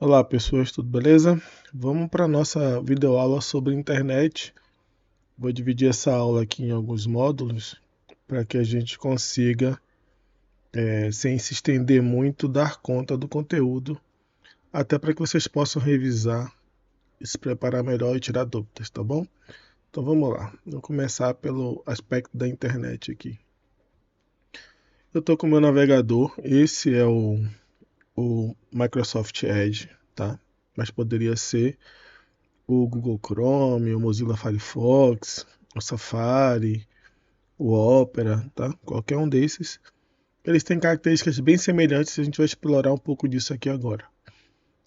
Olá pessoas, tudo beleza? Vamos para a nossa videoaula sobre internet. Vou dividir essa aula aqui em alguns módulos para que a gente consiga, sem se estender muito, dar conta do conteúdo, até para que vocês possam revisar e se preparar melhor e tirar dúvidas, tá bom? Então vamos lá, vou começar pelo aspecto da internet aqui. Eu estou com o meu navegador, esse é o Microsoft Edge, tá? Mas poderia ser o Google Chrome, o Mozilla Firefox, o Safari, o Opera, tá? Qualquer um desses. Eles têm características bem semelhantes e a gente vai explorar um pouco disso aqui agora.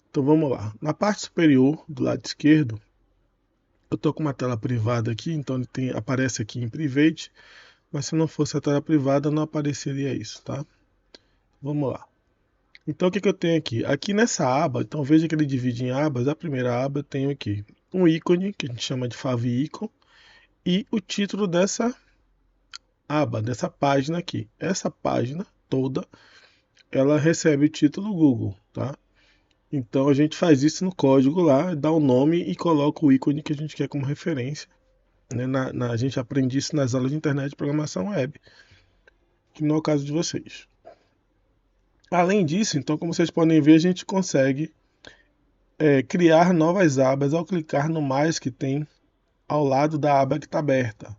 Então vamos lá. Na parte superior, do lado esquerdo, eu estou com uma tela privada aqui, então aparece aqui em Private, mas se não fosse a tela privada não apareceria isso, tá? Vamos lá. Então o que eu tenho aqui? Aqui nessa aba, então veja que ele divide em abas. A primeira aba eu tenho aqui um ícone, que a gente chama de favicon, e o título dessa aba, dessa página aqui. Essa página toda, ela recebe o título Google, tá? Então a gente faz isso no código lá, dá o nome e coloca o ícone que a gente quer como referência. Né? A gente aprende isso nas aulas de internet de programação web, que não é o caso de vocês. Além disso, então, como vocês podem ver, a gente consegue criar novas abas ao clicar no mais que tem ao lado da aba que está aberta.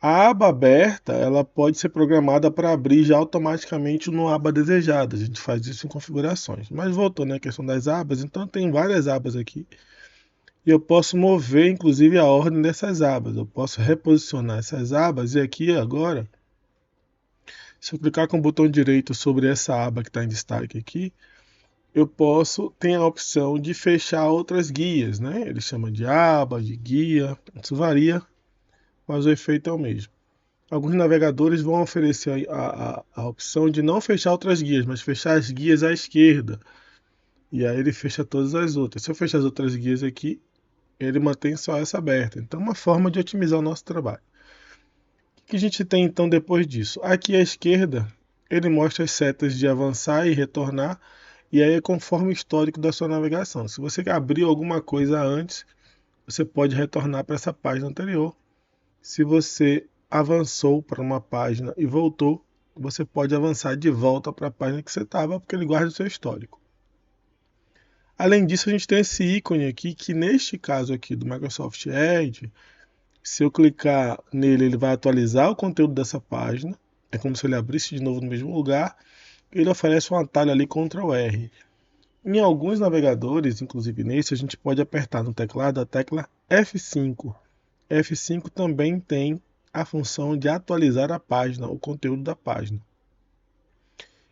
A aba aberta, ela pode ser programada para abrir já automaticamente no aba desejada. A gente faz isso em configurações. Mas voltando à questão das abas, então tem várias abas aqui. E eu posso mover, inclusive, a ordem dessas abas. Eu posso reposicionar essas abas. E aqui agora, se eu clicar com o botão direito sobre essa aba que está em destaque aqui, eu posso ter a opção de fechar outras guias, né? Ele chama de aba, de guia. Isso varia, mas o efeito é o mesmo. Alguns navegadores vão oferecer a opção de não fechar outras guias, mas fechar as guias à esquerda. E aí ele fecha todas as outras. Se eu fechar as outras guias aqui, ele mantém só essa aberta. Então é uma forma de otimizar o nosso trabalho. O que a gente tem então depois disso? Aqui à esquerda, ele mostra as setas de avançar e retornar. E aí é conforme o histórico da sua navegação. Se você abriu alguma coisa antes, você pode retornar para essa página anterior. Se você avançou para uma página e voltou, você pode avançar de volta para a página que você estava, porque ele guarda o seu histórico. Além disso, a gente tem esse ícone aqui, que neste caso aqui do Microsoft Edge, se eu clicar nele, ele vai atualizar o conteúdo dessa página. É como se ele abrisse de novo no mesmo lugar. Ele oferece um atalho ali, Ctrl R. Em alguns navegadores, inclusive nesse, a gente pode apertar no teclado a tecla F5. F5 também tem a função de atualizar a página, o conteúdo da página.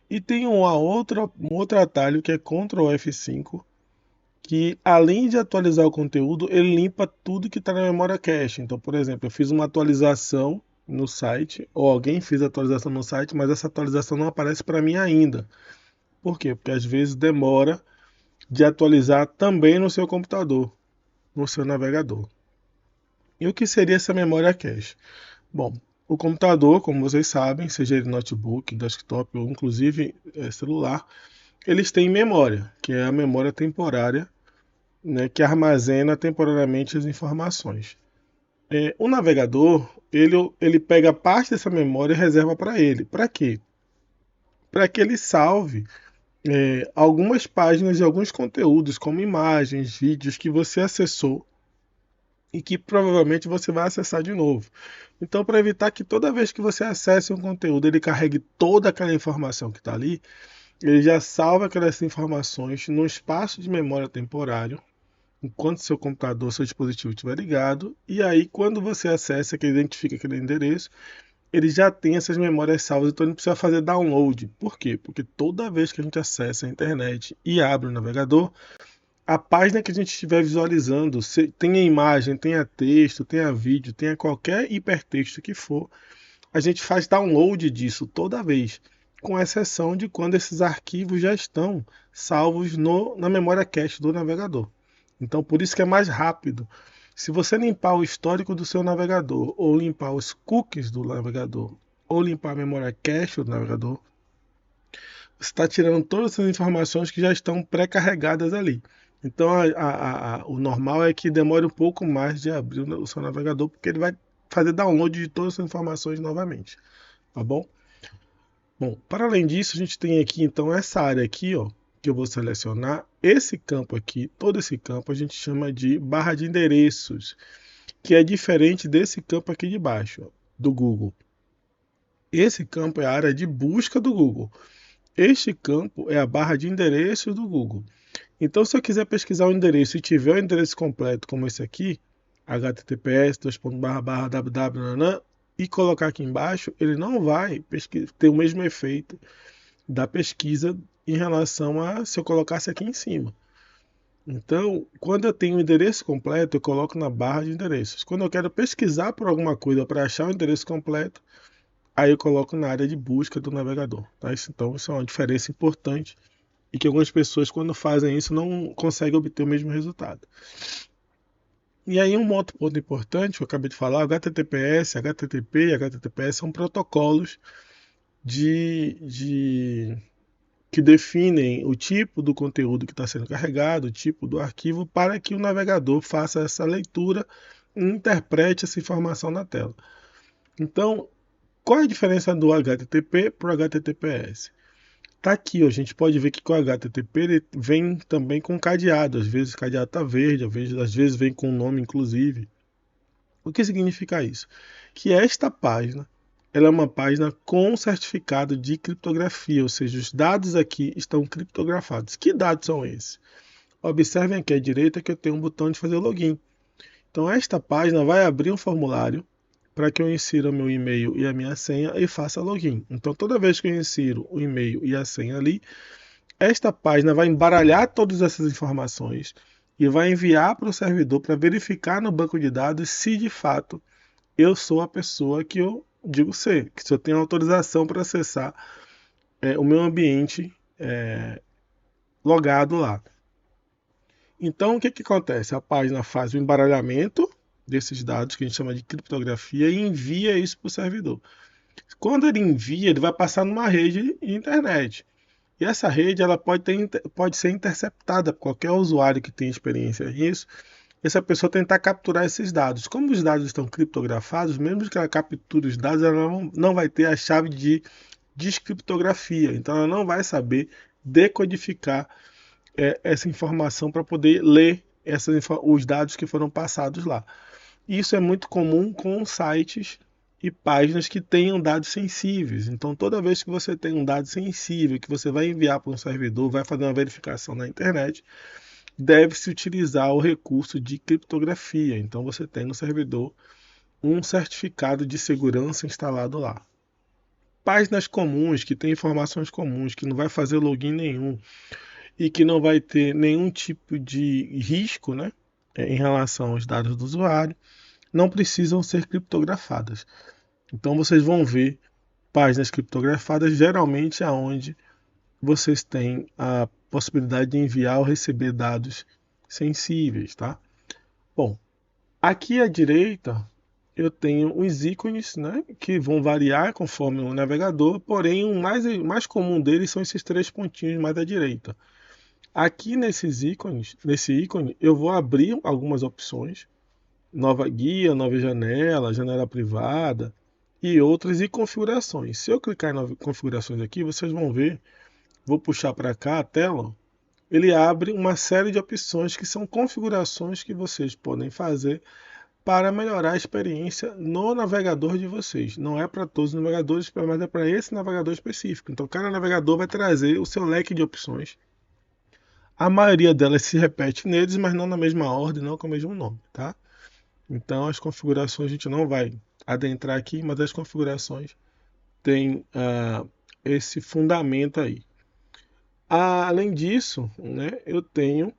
E tem um outro atalho que é Ctrl F5, que além de atualizar o conteúdo, ele limpa tudo que está na memória cache. Então, por exemplo, eu fiz uma atualização no site, ou alguém fez a atualização no site, mas essa atualização não aparece para mim ainda. Por quê? Porque às vezes demora de atualizar também no seu computador, no seu navegador. E o que seria essa memória cache? Bom, o computador, como vocês sabem, seja ele notebook, desktop ou inclusive celular, eles têm memória, que é a memória temporária, né, que armazena temporariamente as informações. O navegador, ele pega parte dessa memória e reserva para ele. Para quê? Para que ele salve algumas páginas e alguns conteúdos, como imagens, vídeos que você acessou e que provavelmente você vai acessar de novo. Então, para evitar que toda vez que você acesse um conteúdo, ele carregue toda aquela informação que está ali, ele já salva aquelas informações num espaço de memória temporário, enquanto seu computador, seu dispositivo estiver ligado, e aí quando você acessa, que identifica aquele endereço, ele já tem essas memórias salvas, então não precisa fazer download. Por quê? Porque toda vez que a gente acessa a internet e abre o navegador, a página que a gente estiver visualizando, tenha imagem, tenha texto, tenha vídeo, tenha qualquer hipertexto que for, a gente faz download disso toda vez, com exceção de quando esses arquivos já estão salvos na memória cache do navegador. Então, por isso que é mais rápido. Se você limpar o histórico do seu navegador, ou limpar os cookies do navegador, ou limpar a memória cache do navegador, está tirando todas as informações que já estão pré-carregadas ali. Então, o normal é que demore um pouco mais de abrir o seu navegador, porque ele vai fazer download de todas as informações novamente, tá bom? Bom, para além disso, a gente tem aqui então essa área aqui, ó, que eu vou selecionar. Esse campo aqui, todo esse campo a gente chama de barra de endereços, que é diferente desse campo aqui de baixo, ó, do Google. Esse campo é a área de busca do Google. Este campo é a barra de endereços do Google. Então, se eu quiser pesquisar o endereço e tiver o endereço completo, como esse aqui, https://www, e colocar aqui embaixo, ele não vai ter o mesmo efeito da pesquisa em relação a se eu colocasse aqui em cima. Então, quando eu tenho o endereço completo, eu coloco na barra de endereços. Quando eu quero pesquisar por alguma coisa para achar o endereço completo, aí eu coloco na área de busca do navegador. Tá? Então, isso é uma diferença importante e que algumas pessoas, quando fazem isso, não conseguem obter o mesmo resultado. E aí, um outro ponto importante, que eu acabei de falar, HTTPS, HTTP e HTTPS são protocolos que definem o tipo do conteúdo que está sendo carregado, o tipo do arquivo, para que o navegador faça essa leitura e interprete essa informação na tela. Então, qual é a diferença do HTTP para o HTTPS? Tá aqui, ó, a gente pode ver que com o HTTP ele vem também com cadeado. Às vezes o cadeado está verde, às vezes vem com o nome inclusive. O que significa isso? Que esta página ela é uma página com certificado de criptografia, ou seja, os dados aqui estão criptografados. Que dados são esses? Observem aqui à direita que eu tenho um botão de fazer login. Então esta página vai abrir um formulário para que eu insira meu e-mail e a minha senha e faça login. Então toda vez que eu insiro o e-mail e a senha ali, esta página vai embaralhar todas essas informações e vai enviar para o servidor para verificar no banco de dados se de fato eu sou a pessoa que eu digo ser, que se eu tenho autorização para acessar o meu ambiente logado lá. Então, o que acontece? A página faz o embaralhamento desses dados, que a gente chama de criptografia, e envia isso para o servidor. Quando ele envia, ele vai passar numa rede de internet. E essa rede ela pode ser interceptada por qualquer usuário que tenha experiência nisso. Essa pessoa tentar capturar esses dados. Como os dados estão criptografados, mesmo que ela capture os dados, ela não vai ter a chave de descriptografia. Então ela não vai saber decodificar essa informação para poder ler os dados que foram passados lá. Isso é muito comum com sites e páginas que tenham dados sensíveis. Então, toda vez que você tem um dado sensível que você vai enviar para um servidor, vai fazer uma verificação na internet, deve-se utilizar o recurso de criptografia. Então, você tem no servidor um certificado de segurança instalado lá. Páginas comuns, que têm informações comuns, que não vai fazer login nenhum e que não vai ter nenhum tipo de risco, né, em relação aos dados do usuário, não precisam ser criptografadas. Então vocês vão ver páginas criptografadas geralmente aonde vocês têm a possibilidade de enviar ou receber dados sensíveis, tá? Bom, aqui à direita eu tenho os ícones, né, que vão variar conforme o navegador, porém o mais comum deles são esses três pontinhos mais à direita. Aqui nesse ícone, eu vou abrir algumas opções, nova guia, nova janela, janela privada e outras e configurações. Se eu clicar em configurações aqui, vocês vão ver, vou puxar para cá a tela, ele abre uma série de opções que são configurações que vocês podem fazer para melhorar a experiência no navegador de vocês. Não é para todos os navegadores, mas é para esse navegador específico. Então, cada navegador vai trazer o seu leque de opções. A maioria delas se repete neles, mas não na mesma ordem, não com o mesmo nome, tá? Então as configurações a gente não vai adentrar aqui, mas as configurações têm esse fundamento aí. Além disso, né, eu tenho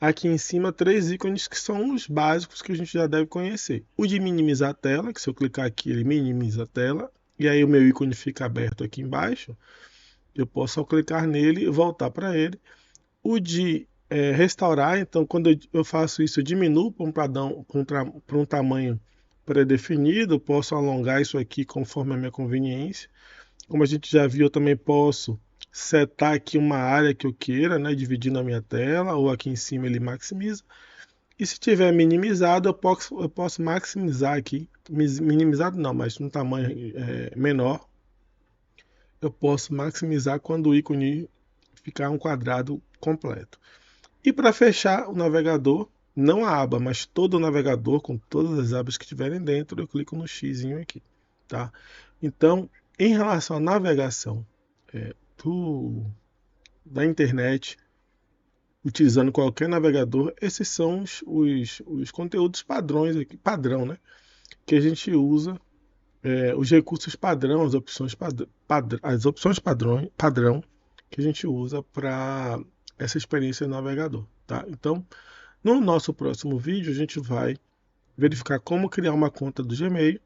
aqui em cima três ícones que são os básicos que a gente já deve conhecer. O de minimizar a tela, que se eu clicar aqui ele minimiza a tela, e aí o meu ícone fica aberto aqui embaixo. Eu posso ao clicar nele voltar para ele. O de restaurar, então quando eu faço isso, eu diminuo para um tamanho pré-definido, eu posso alongar isso aqui conforme a minha conveniência. Como a gente já viu, eu também posso setar aqui uma área que eu queira, né, dividindo a minha tela, ou aqui em cima ele maximiza. E se tiver minimizado, eu posso maximizar aqui, minimizado não, mas no tamanho menor, eu posso maximizar quando o ícone ficar um quadrado completo. E para fechar o navegador, não a aba, mas todo o navegador, com todas as abas que tiverem dentro, eu clico no X aqui. Tá? Então, em relação à navegação da internet, utilizando qualquer navegador, esses são os conteúdos padrões aqui, padrão, né? Que a gente usa, os recursos padrão, as opções padrão que a gente usa para essa experiência no navegador. Tá? Então, no nosso próximo vídeo, a gente vai verificar como criar uma conta do Gmail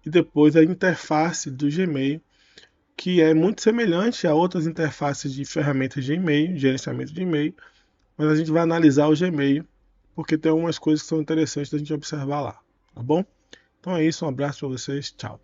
e depois a interface do Gmail, que é muito semelhante a outras interfaces de ferramentas de e-mail, gerenciamento de e-mail, mas a gente vai analisar o Gmail, porque tem algumas coisas que são interessantes da gente observar lá, tá bom? Então é isso, um abraço para vocês, tchau.